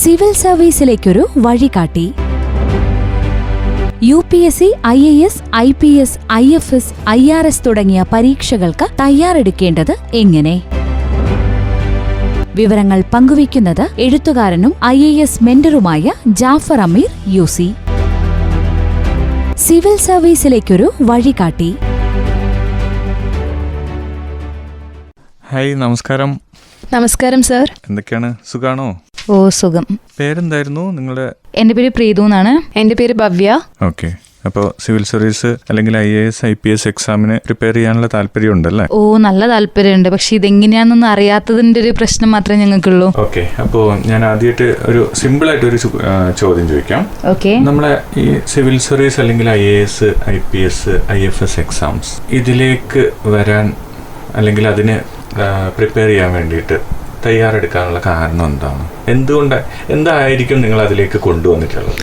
Civil സർവീസിലേക്കൊരു വഴികാട്ടി. UPSC, IAS, IPS, IFS, IRS തുടങ്ങിയ പരീക്ഷകൾക്ക് തയ്യാറെടുക്കേണ്ടത് എങ്ങനെ? വിവരങ്ങൾ പങ്കുവയ്ക്കുന്നത് എഴുത്തുകാരനും IAS മെന്ററുമായ ജാഫർ അമീർ UC. സിവിൽ സർവീസിലേക്കൊരു വഴികാട്ടി. ഹായ്, നമസ്കാരം. നമസ്കാരം സർ. എന്തൊക്കെയാണ്, സുഖാണോ? ഓ, സുഖം. പേരെന്തായിരുന്നു നിങ്ങളുടെ? എൻ്റെ പേര് പ്രീതു എന്നാണ്. എൻ്റെ പേര് ഭവ്യ. ഓക്കെ. അപ്പോൾ സിവിൽ സർവീസ് അല്ലെങ്കിൽ IAS, IPS എക്സാമിന് പ്രിപ്പയർ ചെയ്യാനുള്ള താല്പര്യം ഉണ്ടല്ലേ? ഓ, നല്ല താല്പര്യമുണ്ട്. പക്ഷെ ഇതെങ്ങനെയാണെന്നൊന്നും അറിയാത്തതിന്റെ ഒരു പ്രശ്നം മാത്രമേ ഞങ്ങൾക്കുള്ളൂ. ഓക്കെ. അപ്പോൾ ഞാൻ ആദ്യമായിട്ട് ഒരു സിമ്പിൾ ആയിട്ട് ഒരു ചോദ്യം ചോദിക്കാം. ഓക്കെ. നമ്മളെ ഈ സിവിൽ സർവീസ് അല്ലെങ്കിൽ IAS, IPS, IFS എക്സാംസ് ഇതിലേക്ക് വരാൻ അല്ലെങ്കിൽ അതിന് പ്രിപ്പയർ ചെയ്യാൻ വേണ്ടിയിട്ട് തയ്യാറെടുക്കാനുള്ള കാരണം എന്താണ്? എന്തായിരിക്കും നിങ്ങൾ അതിലേക്ക് കൊണ്ടുവന്നിട്ടുള്ളത്?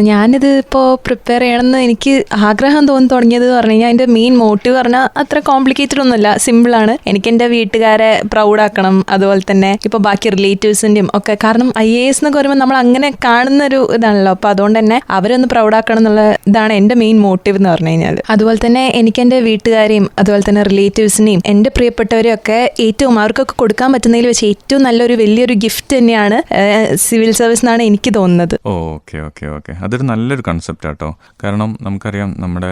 ഞാനിത് ഇപ്പോൾ പ്രിപ്പയർ ചെയ്യണമെന്ന് എനിക്ക് ആഗ്രഹം തോന്നി തുടങ്ങിയത് പറഞ്ഞു കഴിഞ്ഞാൽ എൻ്റെ മെയിൻ മോട്ടീവ് പറഞ്ഞാൽ അത്ര കോംപ്ലിക്കേറ്റഡ് ഒന്നുമില്ല, സിമ്പിളാണ്. എനിക്ക് എൻ്റെ വീട്ടുകാരെ പ്രൗഡാക്കണം, അതുപോലെ തന്നെ ഇപ്പോൾ ബാക്കി റിലേറ്റീവ്സിൻ്റെയും ഒക്കെ. കാരണം IAS എന്നൊക്കെ വരുമ്പോൾ നമ്മൾ അങ്ങനെ കാണുന്നൊരു ഇതാണല്ലോ, അപ്പോൾ അതുകൊണ്ട് തന്നെ അവരൊന്ന് പ്രൗഡാക്കണം എന്നുള്ള ഇതാണ് എൻ്റെ മെയിൻ മോട്ടീവ് എന്ന് പറഞ്ഞു കഴിഞ്ഞാൽ. അതുപോലെ തന്നെ എനിക്ക് എൻ്റെ വീട്ടുകാരെയും അതുപോലെ തന്നെ റിലേറ്റീവ്സിനെയും എൻ്റെ പ്രിയപ്പെട്ടവരെയും ഒക്കെ അവർക്കൊക്കെ കൊടുക്കാൻ പറ്റുന്നതിൽ വെച്ച് ഏറ്റവും നല്ലൊരു വലിയൊരു ഗിഫ്റ്റ് തന്നെയാണ് സിവിൽ സർവീസ് എന്നാണ് എനിക്ക് തോന്നുന്നത്. ഓക്കെ ഓക്കെ ഓക്കെ അതൊരു നല്ലൊരു കൺസെപ്റ്റ് ആട്ടോ. കാരണം നമുക്കറിയാം, നമ്മുടെ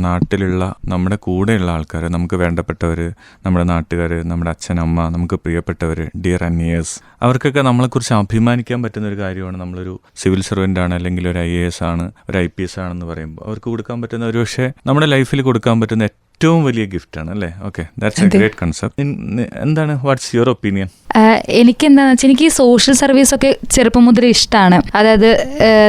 നാട്ടിലുള്ള നമ്മുടെ കൂടെയുള്ള ആൾക്കാർ, നമുക്ക് വേണ്ടപ്പെട്ടവർ, നമ്മുടെ നാട്ടുകാർ, നമ്മുടെ അച്ഛനമ്മ, നമുക്ക് പ്രിയപ്പെട്ടവർ, ഡിയർ അനിയേഴ്സ്, അവർക്കൊക്കെ നമ്മളെക്കുറിച്ച് അഭിമാനിക്കാൻ പറ്റുന്ന ഒരു കാര്യമാണ് നമ്മളൊരു സിവിൽ സർവൻ്റ് ആണ് അല്ലെങ്കിൽ ഒരു IAS ആണ്, ഒരു IPS ആണെന്ന് പറയുമ്പോൾ അവർക്ക് കൊടുക്കാൻ പറ്റുന്ന ഒരു പക്ഷേ നമ്മുടെ ലൈഫിൽ കൊടുക്കാൻ പറ്റുന്ന ഏറ്റവും വലിയ ഗിഫ്റ്റാണ് അല്ലേ? Okay, that's A great concept. എന്താണ്, വാട്ട്സ് യുവർ ഒപ്പീനിയൻ? എനിക്കെന്താണെന്ന് വെച്ചാൽ എനിക്ക് സോഷ്യൽ സർവീസ് ഒക്കെ ചെറുപ്പം മുതലേ ഇഷ്ടമാണ്. അതായത്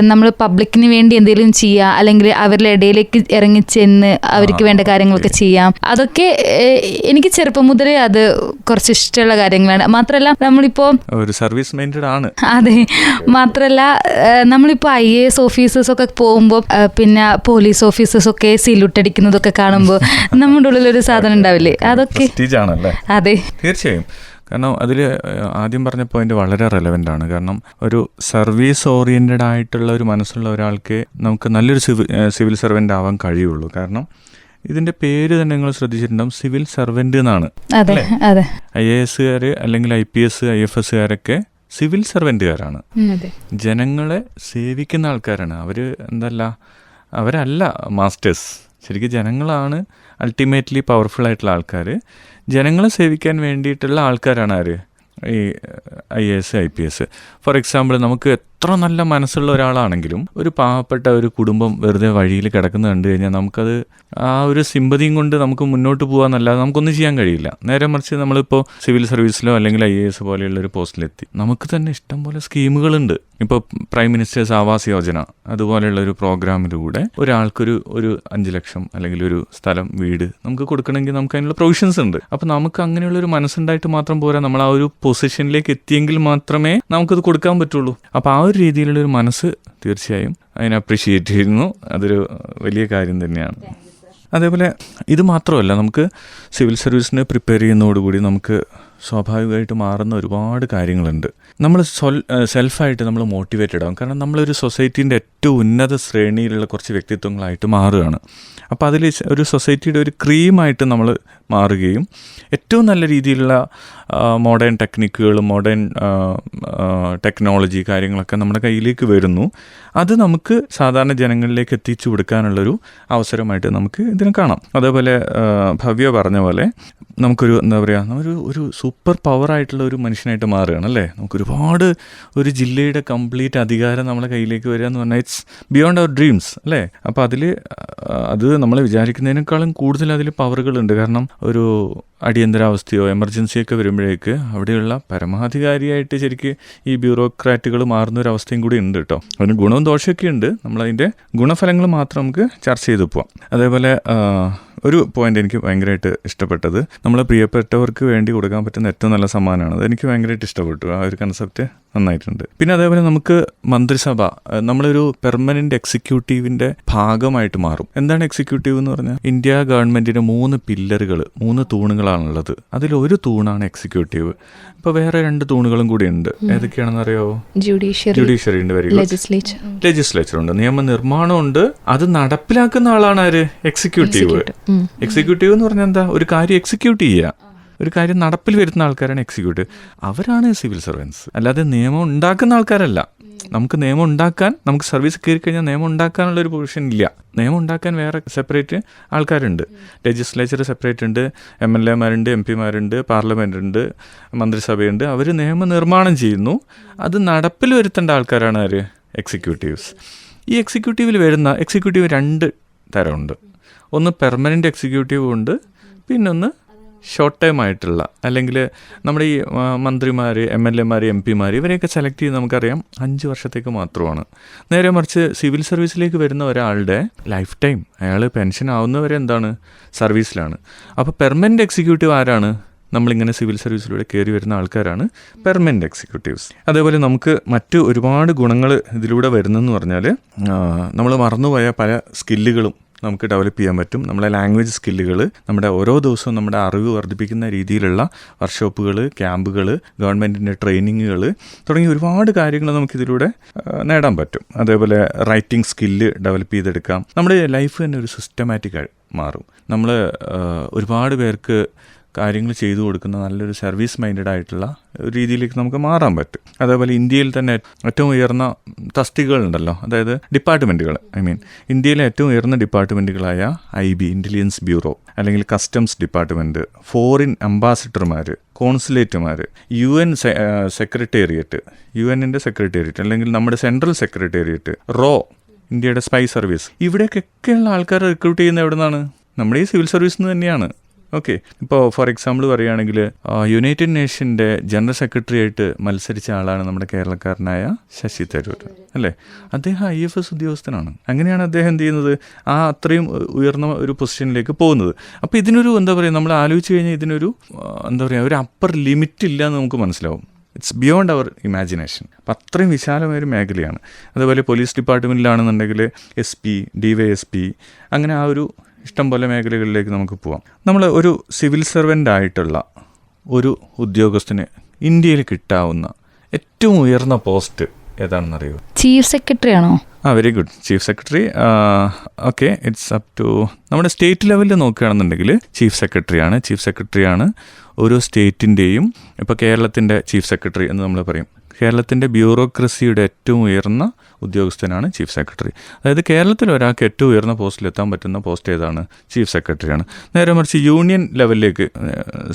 നമ്മൾ പബ്ലിക്കിന് വേണ്ടി എന്തെങ്കിലും ചെയ്യുക, അല്ലെങ്കിൽ അവരുടെ ഇടയിലേക്ക് ഇറങ്ങിച്ചെന്ന് അവർക്ക് വേണ്ട കാര്യങ്ങളൊക്കെ ചെയ്യാം. അതൊക്കെ എനിക്ക് ചെറുപ്പം മുതലേ അത് കുറച്ച് ഇഷ്ടമുള്ള കാര്യങ്ങളാണ്. മാത്രമല്ല നമ്മളിപ്പോൾ ഒരു സർവീസ് മൈൻഡഡ് ആണ്. അതെ, മാത്രമല്ല നമ്മളിപ്പോൾ IAS ഓഫീസേഴ്സ് ഒക്കെ പോകുമ്പോൾ പിന്നെ പോലീസ് ഓഫീസേഴ്സ് ഒക്കെ സിലൂട്ട് അടിക്കുന്നതൊക്കെ കാണുമ്പോൾ നമ്മുടെ ഉള്ളിലൊരു സാധനം ഉണ്ടാവില്ലേ, അതൊക്കെ. അതെ, തീർച്ചയായും. കാരണം അതിൽ ആദ്യം പറഞ്ഞ പോയിന്റ് വളരെ റെലവൻ്റ് ആണ്. കാരണം ഒരു സർവീസ് ഓറിയൻറ്റഡ് ആയിട്ടുള്ള ഒരു മനസ്സുള്ള ഒരാൾക്ക് നമുക്ക് നല്ലൊരു സിവിൽ സർവൻ്റ് ആവാൻ കഴിയുള്ളൂ. കാരണം ഇതിൻ്റെ പേര് തന്നെ നിങ്ങൾ ശ്രദ്ധിച്ചിട്ടുണ്ടാവും, സിവിൽ സർവൻ്റ് എന്നാണ്. IASകാർ അല്ലെങ്കിൽ IPS, IFSകാരൊക്കെ സിവിൽ സർവൻ്റുകാരാണ്, ജനങ്ങളെ സേവിക്കുന്ന ആൾക്കാരാണ്. അവരല്ല മാസ്റ്റേഴ്സ്. ശരിക്കും ജനങ്ങളാണ് അൾട്ടിമേറ്റ്ലി പവർഫുൾ ആയിട്ടുള്ള ആൾക്കാർ. ജനങ്ങളെ സേവിക്കാൻ വേണ്ടിയിട്ടുള്ള ആൾക്കാരാണ് ആര്? ഈ IAS, IPS. ഫോർ എക്സാമ്പിൾ, നമുക്ക് എത്ര നല്ല മനസ്സുള്ള ഒരാളാണെങ്കിലും ഒരു പാവപ്പെട്ട ഒരു കുടുംബം വെറുതെ വഴിയിൽ കിടക്കുന്നത് കണ്ടു കഴിഞ്ഞാൽ നമുക്കത് ആ ഒരു സിമ്പതിയും കൊണ്ട് നമുക്ക് മുന്നോട്ട് പോകാമെന്നല്ലാതെ നമുക്കൊന്നും ചെയ്യാൻ കഴിയില്ല. നേരെ മറിച്ച് നമ്മളിപ്പോൾ സിവിൽ സർവീസിലോ അല്ലെങ്കിൽ IAS പോലെയുള്ള ഒരു പോസ്റ്റിലെത്തി, നമുക്ക് തന്നെ ഇഷ്ടം പോലെ സ്കീമുകളുണ്ട്. ഇപ്പോൾ പ്രൈം മിനിസ്റ്റേഴ്സ് ആവാസ് യോജന അതുപോലെയുള്ള ഒരു പ്രോഗ്രാമിലൂടെ ഒരാൾക്കൊരു 5 ലക്ഷം അല്ലെങ്കിൽ ഒരു സ്ഥലം, വീട് നമുക്ക് കൊടുക്കണമെങ്കിൽ നമുക്ക് അതിനുള്ള പ്രൊവിഷൻസ് ഉണ്ട്. അപ്പോൾ നമുക്ക് അങ്ങനെയുള്ളൊരു മനസ്സുണ്ടായിട്ട് മാത്രം പോരാ, നമ്മൾ ആ ഒരു പൊസിഷനിലേക്ക് എത്തിയെങ്കിൽ മാത്രമേ നമുക്കത് കൊടുക്കാൻ പറ്റുള്ളൂ. അപ്പോൾ ആ ഒരു രീതിയിലുള്ളൊരു മനസ്സ് തീർച്ചയായും അതിനെ അപ്രീഷിയേറ്റ് ചെയ്യുന്നു. അതൊരു വലിയ കാര്യം തന്നെയാണ്. അതേപോലെ ഇത് മാത്രമല്ല, നമുക്ക് സിവിൽ സർവീസിന് പ്രിപ്പയർ ചെയ്യുന്നതോടുകൂടി നമുക്ക് സ്വാഭാവികമായിട്ട് മാറുന്ന ഒരുപാട് കാര്യങ്ങളുണ്ട്. നമ്മൾ സെൽഫായിട്ട് നമ്മൾ മോട്ടിവേറ്റഡ് ആകും. കാരണം നമ്മളൊരു സൊസൈറ്റീൻ്റെ ഏറ്റവും ഉന്നത ശ്രേണിയിലുള്ള കുറച്ച് വ്യക്തിത്വങ്ങളായിട്ട് മാറുകയാണ്. അപ്പോൾ അതിൽ ഒരു സൊസൈറ്റിയുടെ ഒരു ക്രീമായിട്ട് നമ്മൾ മാറുകയും ഏറ്റവും നല്ല രീതിയിലുള്ള മോഡേൺ ടെക്നിക്കുകളും മോഡേൺ ടെക്നോളജി കാര്യങ്ങളൊക്കെ നമ്മുടെ കയ്യിലേക്ക് വരുന്നു. അത് നമുക്ക് സാധാരണ ജനങ്ങളിലേക്ക് എത്തിച്ചു കൊടുക്കാനുള്ളൊരു അവസരമായിട്ട് നമുക്ക് ഇതിനെ കാണാം. അതേപോലെ ഭവ്യ പറഞ്ഞ പോലെ നമുക്കൊരു ഒരു സൂപ്പർ പവറായിട്ടുള്ള ഒരു മനുഷ്യനായിട്ട് മാറുകയാണ് അല്ലേ? നമുക്കൊരുപാട് ഒരു ജില്ലയുടെ കംപ്ലീറ്റ് അധികാരം നമ്മളെ കയ്യിലേക്ക് വരിക എന്ന് പറഞ്ഞാൽ ഇറ്റ്സ് ബിയോണ്ട് അവർ ഡ്രീംസ് അല്ലേ? അപ്പോൾ അത് നമ്മൾ വിചാരിക്കുന്നതിനേക്കാളും കൂടുതൽ അതിൽ പവറുകളുണ്ട്. കാരണം ഒരു അടിയന്തരാവസ്ഥയോ എമർജൻസിയൊക്കെ വരുമ്പോഴേക്ക് അവിടെയുള്ള പരമാധികാരിയായിട്ട് ശരിക്ക് ഈ ബ്യൂറോക്രാറ്റുകൾ മാറുന്ന ഒരു അവസ്ഥയും കൂടി ഉണ്ട് കേട്ടോ. അതിന് ഗുണവും ദോഷമൊക്കെ ഉണ്ട്. നമ്മളതിൻ്റെ ഗുണഫലങ്ങൾ മാത്രം നമുക്ക് ചർച്ച ചെയ്ത് പോവാം. അതേപോലെ ഒരു പോയിന്റ് എനിക്ക് ഭയങ്കരമായിട്ട് ഇഷ്ടപ്പെട്ടത്, നമ്മളെ പ്രിയപ്പെട്ടവർക്ക് വേണ്ടി കൊടുക്കാൻ പറ്റുന്ന ഏറ്റവും നല്ല സമ്മാനമാണ്. അതെനിക്ക് ഭയങ്കരമായിട്ട് ഇഷ്ടപ്പെട്ടു ആ ഒരു കൺസെപ്റ്റ്. നന്നായിട്ടുണ്ട്. പിന്നെ അതേപോലെ നമുക്ക് മന്ത്രിസഭ നമ്മളൊരു പെർമനന്റ് എക്സിക്യൂട്ടീവിന്റെ ഭാഗമായിട്ട് മാറും. എന്താണ് എക്സിക്യൂട്ടീവ് എന്ന് പറഞ്ഞാൽ ഇന്ത്യ ഗവൺമെന്റിന് 3 പില്ലറുകൾ, 3 തൂണുകളാണുള്ളത്. അതിലൊരു തൂണാണ് എക്സിക്യൂട്ടീവ്. ഇപ്പൊ വേറെ 2 തൂണുകളും കൂടി ഉണ്ട്. ഏതൊക്കെയാണെന്ന് അറിയാവോ? ജുഡീഷ്യറി ഉണ്ട്, ലെജിസ്ലേച്ചർ ഉണ്ട്, നിയമനിർമ്മാണം ഉണ്ട്. അത് നടപ്പിലാക്കുന്ന ആളാണ് ആര്? എക്സിക്യൂട്ടീവ്. എക്സിക്യൂട്ടീവ് എന്ന് പറഞ്ഞാൽ എന്താ? ഒരു കാര്യം എക്സിക്യൂട്ട് ചെയ്യുക, ഒരു കാര്യം നടപ്പിൽ വരുത്തുന്ന ആൾക്കാരാണ് എക്സിക്യൂട്ടീവ്. അവരാണ് സിവിൽ സർവൻസ്. അല്ലാതെ നിയമം ഉണ്ടാക്കുന്ന ആൾക്കാരല്ല. നമുക്ക് നിയമം ഉണ്ടാക്കാൻ, നമുക്ക് സർവീസ് കയറി കഴിഞ്ഞാൽ നിയമം ഉണ്ടാക്കാനുള്ള ഒരു പൊസിഷൻ ഇല്ല. നിയമം ഉണ്ടാക്കാൻ വേറെ സെപ്പറേറ്റ് ആൾക്കാരുണ്ട്. ലെജിസ്ലേച്ചർ സെപ്പറേറ്റ് ഉണ്ട്, MLA-മാരുണ്ട്, MP-മാരുണ്ട്, പാർലമെന്റ് ഉണ്ട്, മന്ത്രിസഭയുണ്ട്. അവർ നിയമനിർമ്മാണം ചെയ്യുന്നു. അത് നടപ്പിൽ വരുത്തേണ്ട ആൾക്കാരാണ് ആര്? എക്സിക്യൂട്ടീവ്സ്. ഈ എക്സിക്യൂട്ടീവിൽ വരുന്ന എക്സിക്യൂട്ടീവ് 2 തരമുണ്ട്. ഒന്ന് പെർമനന്റ് എക്സിക്യൂട്ടീവ് ഉണ്ട്, പിന്നൊന്ന് ഷോർട്ട് ടൈം ആയിട്ടുള്ള, അല്ലെങ്കിൽ നമ്മുടെ ഈ മന്ത്രിമാർ, MLA-മാർ, MP-മാർ ഇവരെയൊക്കെ സെലക്ട് ചെയ്ത് നമുക്കറിയാം 5 വർഷത്തേക്ക് മാത്രമാണ്. നേരെ മറിച്ച് സിവിൽ സർവീസിലേക്ക് വരുന്ന ഒരാളുടെ ലൈഫ് ടൈം, അയാൾ പെൻഷൻ ആവുന്നവരെ എന്താണ്? സർവീസിലാണ്. അപ്പോൾ പെർമനന്റ് എക്സിക്യൂട്ടീവ് ആരാണ്? നമ്മളിങ്ങനെ സിവിൽ സർവീസിലൂടെ കയറി വരുന്ന ആൾക്കാരാണ് പെർമനന്റ് എക്സിക്യൂട്ടീവ്സ്. അതേപോലെ നമുക്ക് മറ്റ് ഒരുപാട് ഗുണങ്ങൾ ഇതിലൂടെ വരുന്നതെന്ന് പറഞ്ഞാൽ നമ്മൾ മറന്നുപോയ പല സ്കില്ലുകളും നമുക്ക് ഡെവലപ്പ് ചെയ്യാൻ പറ്റും. നമ്മളെ ലാംഗ്വേജ് സ്കില്ലുകൾ, നമ്മുടെ ഓരോ ദിവസവും നമ്മുടെ അറിവ് വർദ്ധിപ്പിക്കുന്ന രീതിയിലുള്ള വർക്ക്ഷോപ്പുകൾ, ക്യാമ്പുകൾ, ഗവൺമെൻറ്റിൻ്റെ ട്രെയിനിങ്ങുകൾ തുടങ്ങിയ ഒരുപാട് കാര്യങ്ങൾ നമുക്കിതിലൂടെ നേടാൻ പറ്റും. അതേപോലെ റൈറ്റിംഗ് സ്കില്ല് ഡെവലപ്പ് ചെയ്തെടുക്കാം. നമ്മുടെ ലൈഫ് തന്നെ ഒരു സിസ്റ്റമാറ്റിക്കായി മാറും. നമ്മൾ ഒരുപാട് പേർക്ക് കാര്യങ്ങൾ ചെയ്തു കൊടുക്കുന്ന നല്ലൊരു സർവീസ് മൈൻഡഡ് ആയിട്ടുള്ള ഒരു രീതിയിലേക്ക് നമുക്ക് മാറാൻ പറ്റും. അതേപോലെ ഇന്ത്യയിൽ തന്നെ ഏറ്റവും ഉയർന്ന തസ്തികകളുണ്ടല്ലോ, അതായത് ഡിപ്പാർട്ട്മെൻറ്റുകൾ, ഇന്ത്യയിലെ ഏറ്റവും ഉയർന്ന ഡിപ്പാർട്ട്മെൻറ്റുകളായ IB, ഇൻ്റലിജൻസ് ബ്യൂറോ, അല്ലെങ്കിൽ കസ്റ്റംസ് ഡിപ്പാർട്ട്മെൻറ്റ്, ഫോറിൻ അംബാസിഡർമാർ, കോൺസുലേറ്റുമാർ, UN സെക്രട്ടേറിയറ്റ്, UN-ൻ്റെ സെക്രട്ടേറിയറ്റ്, അല്ലെങ്കിൽ നമ്മുടെ സെൻട്രൽ സെക്രട്ടേറിയറ്റ്, ഇന്ത്യയുടെ സ്പൈ സർവീസ്, ഇവിടേക്കൊക്കെയുള്ള ആൾക്കാരെ റിക്രൂട്ട് ചെയ്യുന്നത് എവിടെ നിന്നാണ്? നമ്മുടെ ഈ സിവിൽ സർവീസിൽ നിന്ന് തന്നെയാണ്. ഓക്കെ, ഇപ്പോൾ ഫോർ എക്സാമ്പിൾ പറയുകയാണെങ്കിൽ യുണൈറ്റഡ് നേഷൻ്റെ ജനറൽ സെക്രട്ടറി ആയിട്ട് മത്സരിച്ച ആളാണ് നമ്മുടെ കേരളക്കാരനായ ശശി തരൂർ, അല്ലേ? അദ്ദേഹം IFS ഉദ്യോഗസ്ഥനാണ്. അങ്ങനെയാണ് അദ്ദേഹം എന്ത് ചെയ്യുന്നത്? അത്രയും ഉയർന്ന ഒരു പൊസിഷനിലേക്ക് പോകുന്നത്. അപ്പോൾ ഇതിനൊരു നമ്മൾ ആലോചിച്ച് കഴിഞ്ഞാൽ ഇതിനൊരു ഒരു അപ്പർ ലിമിറ്റ് ഇല്ല എന്ന് നമുക്ക് മനസ്സിലാവും. It's beyond our imagination. അപ്പം അത്രയും വിശാലമായൊരു മേഖലയാണ്. അതുപോലെ പോലീസ് ഡിപ്പാർട്ട്മെൻറ്റിലാണെന്നുണ്ടെങ്കിൽ SP, DYSP, അങ്ങനെ ഒരു ഇഷ്ടം പോലെ മേഖലകളിലേക്ക് നമുക്ക് പോവാം. നമ്മൾ ഒരു സിവിൽ സർവൻ്റ് ആയിട്ടുള്ള ഒരു ഉദ്യോഗസ്ഥന് ഇന്ത്യയിൽ കിട്ടാവുന്ന ഏറ്റവും ഉയർന്ന പോസ്റ്റ് ഏതാണെന്നറിയോ? ചീഫ് സെക്രട്ടറി ആണോ? Very good, chief secretary. Okay, it's up to നമ്മുടെ സ്റ്റേറ്റ് ലെവലിൽ നോക്കുകയാണെന്നുണ്ടെങ്കിൽ ചീഫ് സെക്രട്ടറിയാണ് ഓരോ സ്റ്റേറ്റിൻ്റെയും. ഇപ്പോൾ കേരളത്തിൻ്റെ ചീഫ് സെക്രട്ടറി എന്ന് നമ്മൾ പറയും. കേരളത്തിൻ്റെ ബ്യൂറോക്രസിയുടെ ഏറ്റവും ഉയർന്ന ഉദ്യോഗസ്ഥനാണ് ചീഫ് സെക്രട്ടറി. അതായത് കേരളത്തിൽ ഒരാൾക്ക് ഏറ്റവും ഉയർന്ന പോസ്റ്റിലെത്താൻ പറ്റുന്ന പോസ്റ്റ് ഏതാണ്? ചീഫ് സെക്രട്ടറിയാണ്. നേരെ മറിച്ച് യൂണിയൻ ലെവലിലേക്ക്,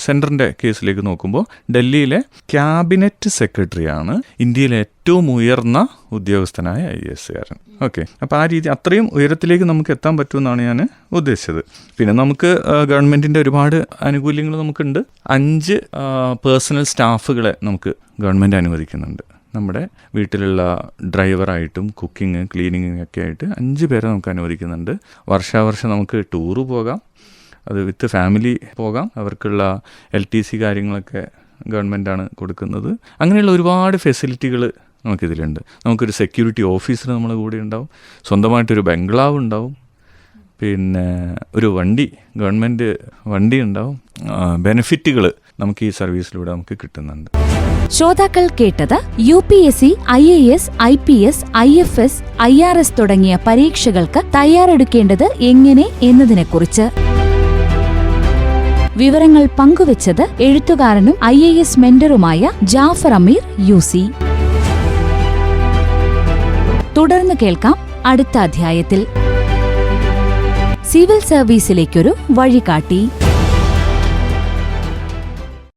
സെൻട്രലിൻ്റെ കേസിലേക്ക് നോക്കുമ്പോൾ ഡൽഹിയിലെ ക്യാബിനറ്റ് സെക്രട്ടറിയാണ് ഇന്ത്യയിലെ ഏറ്റവും ഉയർന്ന ഉദ്യോഗസ്ഥനായ IAS-കാരൻ. ഓക്കെ, അപ്പോൾ ആ രീതി അത്രയും ഉയരത്തിലേക്ക് നമുക്ക് എത്താൻ പറ്റുമെന്നാണ് ഞാൻ ഉദ്ദേശിച്ചത്. പിന്നെ നമുക്ക് ഗവൺമെൻറ്റിൻ്റെ ഒരുപാട് ആനുകൂല്യങ്ങൾ നമുക്കുണ്ട്. 5 പേഴ്സണൽ സ്റ്റാഫുകളെ നമുക്ക് ഗവൺമെൻറ് അനുവദിക്കുന്നുണ്ട്. നമ്മുടെ വീട്ടിലുള്ള ഡ്രൈവറായിട്ടും കുക്കിംഗ്, ക്ലീനിങ് ഒക്കെ ആയിട്ട് 5 പേരെ നമുക്ക് അനുവദിക്കുന്നുണ്ട്. വർഷാവർഷം നമുക്ക് ടൂറ് പോകാം, അത് വിത്ത് ഫാമിലി പോകാം. അവർക്കുള്ള LTC കാര്യങ്ങളൊക്കെ ഗവൺമെൻറ്റാണ് കൊടുക്കുന്നത്. അങ്ങനെയുള്ള ഒരുപാട് ഫെസിലിറ്റികൾ നമുക്കിതിലുണ്ട്. നമുക്കൊരു സെക്യൂരിറ്റി ഓഫീസർ നമ്മളെ കൂടെ ഉണ്ടാവും, സ്വന്തമായിട്ടൊരു ബംഗ്ലാവ് ഉണ്ടാവും, പിന്നെ ഒരു ഗവൺമെൻറ് വണ്ടി ഉണ്ടാവും. ബെനിഫിറ്റുകൾ നമുക്ക് ഈ സർവീസിലൂടെ നമുക്ക് കിട്ടുന്നുണ്ട്. ശ്രോതാക്കൾ കേട്ടത് UPSC, IAS, IPS, IFS, IRS തുടങ്ങിയ പരീക്ഷകൾക്ക് തയ്യാറെടുക്കേണ്ടത് എങ്ങനെ എന്നതിനെക്കുറിച്ച്. വിവരങ്ങൾ പങ്കുവച്ചത് എഴുത്തുകാരനും IAS മെന്ററുമായ ജാഫർ അമീർ UC. തുടർന്ന് കേൾക്കാം അടുത്ത അധ്യായത്തിൽ. സിവിൽ സർവീസിലേക്കൊരു വഴികാട്ടി.